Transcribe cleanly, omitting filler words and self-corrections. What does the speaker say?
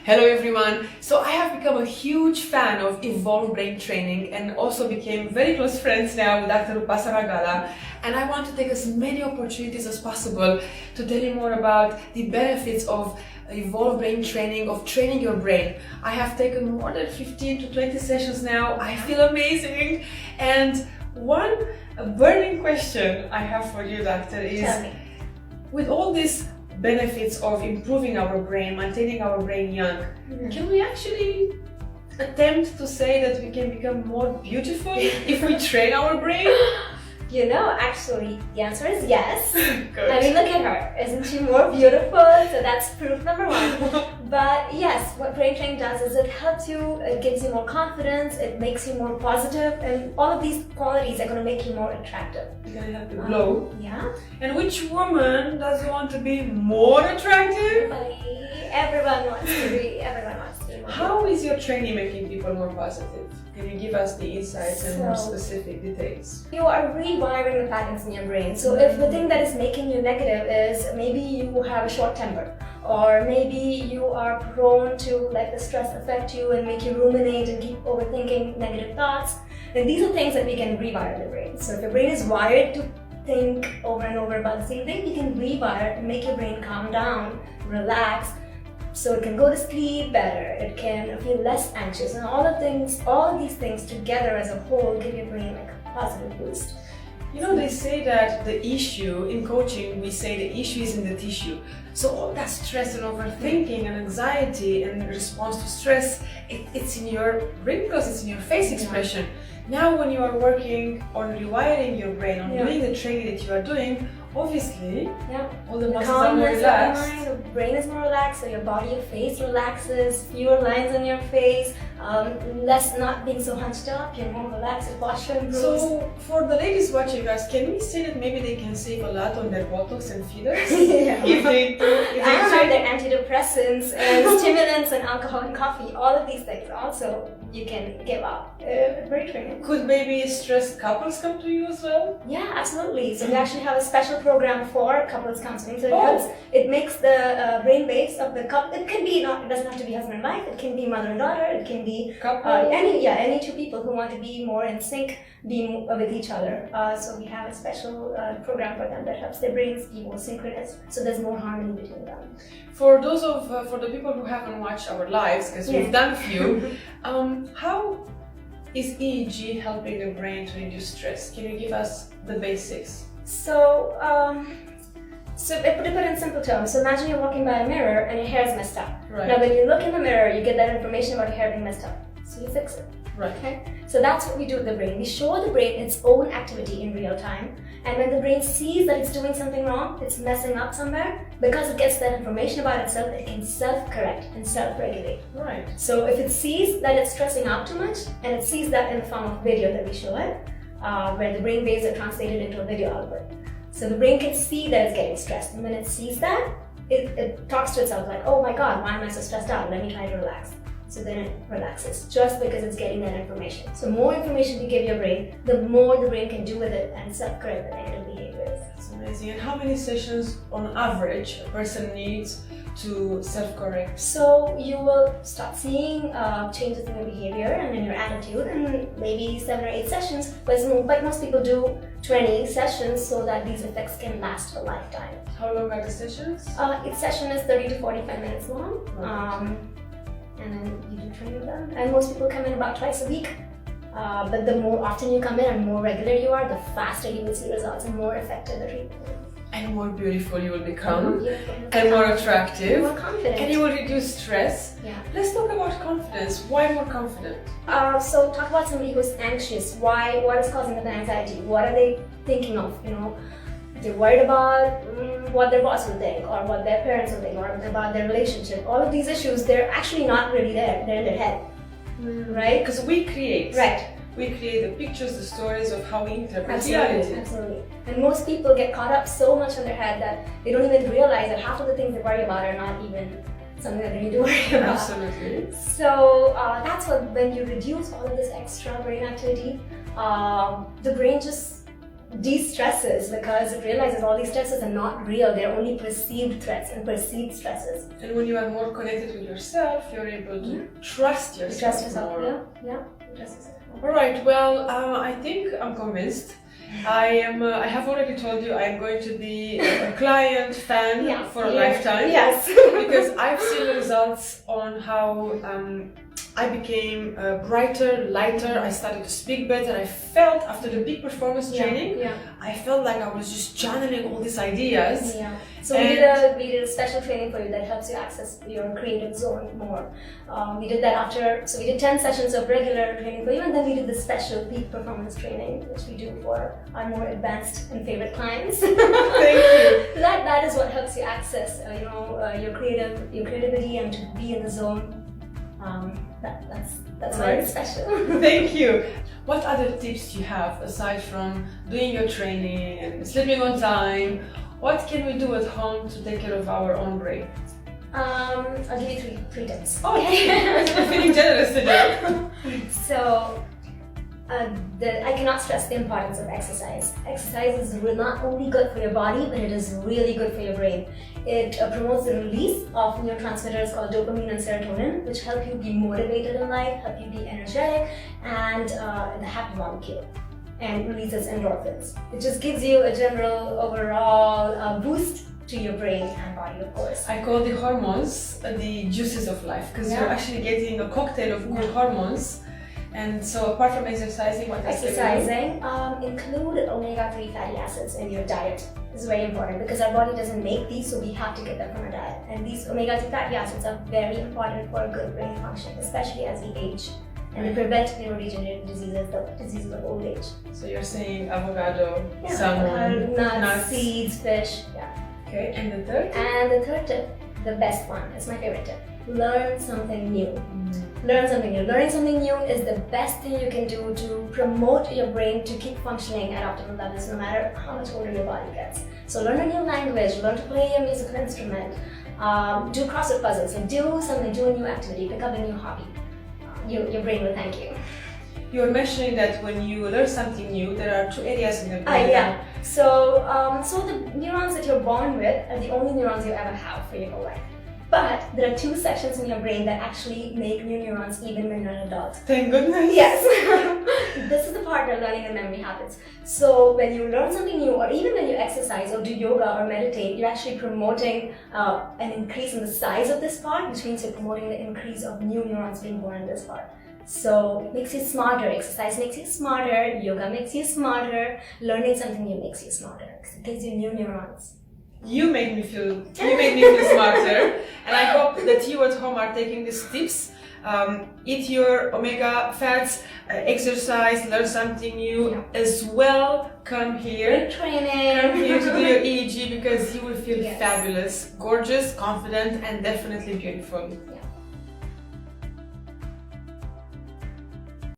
Hello everyone. So I have become a huge fan of Evolve Brain Training and also became very close friends now with Dr. Upasana Gala. And I want to take as many opportunities as possible to tell you more about the benefits of Evolve Brain Training, of training your brain. I have taken more than 15 to 20 sessions now. I feel amazing. And one burning question I have for you, doctor, is with all these benefits of improving our brain, maintaining our brain young, can we actually attempt to say that we can become more beautiful if we train our brain? You know, actually, the answer is yes. Good. I mean, look at her. Isn't she more beautiful? So that's proof number one. But yes, what brain training does is it helps you, it gives you more confidence, it makes you more positive, and all of these qualities are going to make you more attractive. It's going to help you glow. Yeah. And which woman doesn't want to be more attractive? Everyone wants to be more How is your training making people more positive? Can you give us the insights and more specific details? You are rewiring the patterns in your brain. So if the thing that is making you negative is maybe you have a short temper, or maybe you are prone to let the stress affect you and make you ruminate and keep overthinking negative thoughts, then these are things that we can rewire the brain. So if your brain is wired to think over and over about the same thing, you can rewire and make your brain calm down, relax, so it can go to sleep better, it can feel less anxious, and all of these things together as a whole give your brain like a positive boost. You know, they say that the issue, in coaching, we say the issue is in the tissue. So all that stress and overthinking and anxiety and response to stress, it's in your brain because it's in your face expression. Now when you are working on rewiring your brain, on doing the training that you are doing, obviously, all the muscles are more relaxed. Your brain is more relaxed, so your body, your face relaxes, fewer lines on your face, less not being so hunched up, you're more relaxed, your posture improves. So, for the ladies watching us, can we say that maybe they can save a lot on their Botox and fillers? If they do, and their antidepressants and stimulants and alcohol and coffee, all of these things also you can give up. Very training. Could maybe stressed couples come to you as well? Yeah, absolutely. So we actually have a special program for couples counseling. So it makes the brain waves of the couple. It can be it doesn't have to be husband and wife. It can be mother and daughter. It can be any two people who want to be more in sync, be with each other. So we have a special program for them that helps their brains be more synchronous. So there's more harmony between them. For those for the people who haven't watched our lives, because we've done a few, how is EEG helping the brain to reduce stress? Can you give us the basics? So, to put it in simple terms, so imagine you're walking by a mirror and your hair is messed up. Right. Now, when you look in the mirror, you get that information about your hair being messed up. So you fix it. Right. Okay? So that's what we do with the brain. We show the brain its own activity in real time. And when the brain sees that it's doing something wrong, it's messing up somewhere, because it gets that information about itself, it can self-correct and self-regulate. Right. So if it sees that it's stressing out too much, and it sees that in the form of video that we show it, where the brain waves are translated into a video output. So the brain can see that it's getting stressed, and when it sees that, it talks to itself like, oh my god, why am I so stressed out? Let me try to relax. So then it relaxes, just because it's getting that information. So more information you give your brain, the more the brain can do with it and self-correct the negative behaviors. That's amazing. And how many sessions on average a person needs to self-correct? So you will start seeing changes in your behavior and in your attitude in maybe 7 or 8 sessions, but most people do 20 sessions so that these effects can last a lifetime. How long are the sessions? Each session is 30 to 45 minutes long. And then you do train with them. And most people come in about twice a week. But the more often you come in and more regular you are, the faster you will see results and more effective the treatment is. And more beautiful you will become, and more attractive, more confident, and you will reduce stress. Yeah. Let's talk about confidence. Why more confident? So talk about somebody who's anxious. What is causing them anxiety? What are they thinking of? They're worried about what their boss will think, or what their parents will think, or about their relationship. All of these issues, they're actually not really there. They're in their head, right? Because we create. Right. We create the pictures, the stories of how we interpret reality. Absolutely. And most people get caught up so much in their head that they don't even realize that half of the things they worry about are not even something that they need to worry about. Absolutely. So that's when you reduce all of this extra brain activity, the brain just de-stresses because it realizes all these stresses are not real, they're only perceived threats and perceived stresses. And when you are more connected with yourself, you're able to trust yourself, Trust yourself, more. yeah, trust yourself. All right, well, I think I'm convinced. I have already told you I'm going to be a client fan for a lifetime. Yes. Because I've seen the results on how I became brighter, lighter. I started to speak better. I felt after the big performance training, I felt like I was just channeling all these ideas. Yeah. So we did a special training for you that helps you access your creative zone more. We did that after, so we did 10 sessions of regular training for you, and then we did the special peak performance training, which we do for our more advanced and favorite clients. Thank you. That is what helps you access, your creativity and to be in the zone. That's why it's special. Thank you. What other tips do you have aside from doing your training and sleeping on time? What can we do at home to take care of our own brain? I'll give you three tips. Oh, okay. I'm feeling generous today. So, I cannot stress the importance of exercise. Exercise is not only good for your body, but it is really good for your brain. It promotes the release of neurotransmitters called dopamine and serotonin, which help you be motivated in life, help you be energetic, and the happy molecule, and releases endorphins. It just gives you a general overall boost to your brain and body, of course. I call the hormones the juices of life, because you're actually getting a cocktail of good hormones. And so apart from exercising, what else? Exercising, include omega-3 fatty acids in your diet. This is very important because our body doesn't make these, so we have to get them from our diet. And these omega-3 fatty acids are very important for good brain function, especially as we age. And they prevent neurodegenerative diseases, the diseases of old age. So you're saying avocado, salmon, nuts, seeds, fish. Okay, and the third? And the third tip, the best one, it's my favorite tip. Learn something new. Learn something new. Learning something new is the best thing you can do to promote your brain to keep functioning at optimal levels no matter how much older your body gets. So learn a new language, learn to play a musical instrument, do crossword puzzles, and do something, do a new activity, pick up a new hobby. Your brain will thank you. You were mentioning that when you learn something new, there are two areas in the brain. So the neurons that you're born with are the only neurons you ever have for your whole life. But there are two sections in your brain that actually make new neurons even when you're an adult. Thank goodness. Yes. This is the part of learning and memory habits. So when you learn something new, or even when you exercise or do yoga or meditate, you're actually promoting an increase in the size of this part, which means you're promoting the increase of new neurons being born in this part. So it makes you smarter. Exercise makes you smarter. Yoga makes you smarter. Learning something new makes you smarter. It gives you new neurons. You made me feel smarter, and I hope that you at home are taking these tips. Eat your omega fats, exercise, learn something new as well. Come here, Come here to do your EEG because you will feel fabulous, gorgeous, confident, and definitely beautiful.